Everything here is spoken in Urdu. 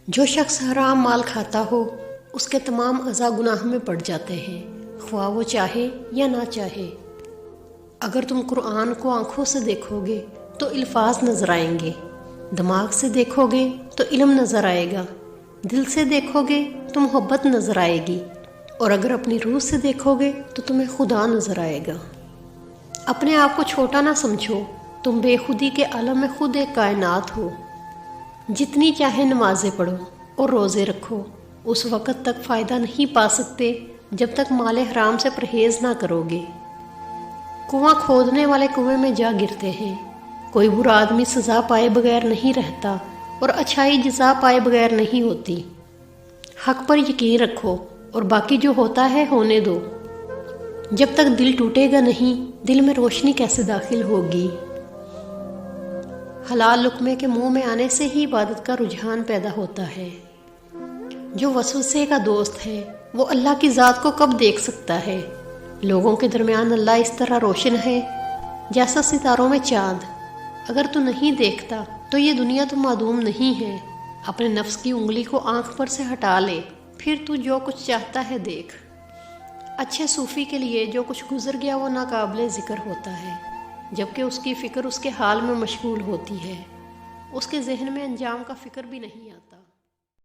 جو شخص حرام مال کھاتا ہو اس کے تمام اعضاء گناہ میں پڑ جاتے ہیں، خواہ وہ چاہے یا نہ چاہے۔ اگر تم قرآن کو آنکھوں سے دیکھو گے تو الفاظ نظر آئیں گے، دماغ سے دیکھو گے تو علم نظر آئے گا، دل سے دیکھو گے تو محبت نظر آئے گی، اور اگر اپنی روح سے دیکھو گے تو تمہیں خدا نظر آئے گا۔ اپنے آپ کو چھوٹا نہ سمجھو، تم بے خودی کے عالم میں خود ایک کائنات ہو۔ جتنی چاہے نمازیں پڑھو اور روزے رکھو، اس وقت تک فائدہ نہیں پا سکتے جب تک مال حرام سے پرہیز نہ کرو گے۔ کنواں کھودنے والے کنویں میں جا گرتے ہیں۔ کوئی برا آدمی سزا پائے بغیر نہیں رہتا اور اچھائی جزا پائے بغیر نہیں ہوتی۔ حق پر یقین رکھو اور باقی جو ہوتا ہے ہونے دو۔ جب تک دل ٹوٹے گا نہیں، دل میں روشنی کیسے داخل ہوگی؟ حلال لقمے کے منہ میں آنے سے ہی عبادت کا رجحان پیدا ہوتا ہے۔ جو وسوسے کا دوست ہے وہ اللہ کی ذات کو کب دیکھ سکتا ہے؟ لوگوں کے درمیان اللہ اس طرح روشن ہے جیسا ستاروں میں چاند۔ اگر تو نہیں دیکھتا تو یہ دنیا تو معدوم نہیں ہے۔ اپنے نفس کی انگلی کو آنکھ پر سے ہٹا لے، پھر تو جو کچھ چاہتا ہے دیکھ۔ اچھے صوفی کے لیے جو کچھ گزر گیا وہ ناقابل ذکر ہوتا ہے، جبکہ اس کی فکر اس کے حال میں مشغول ہوتی ہے، اس کے ذہن میں انجام کا فکر بھی نہیں آتا۔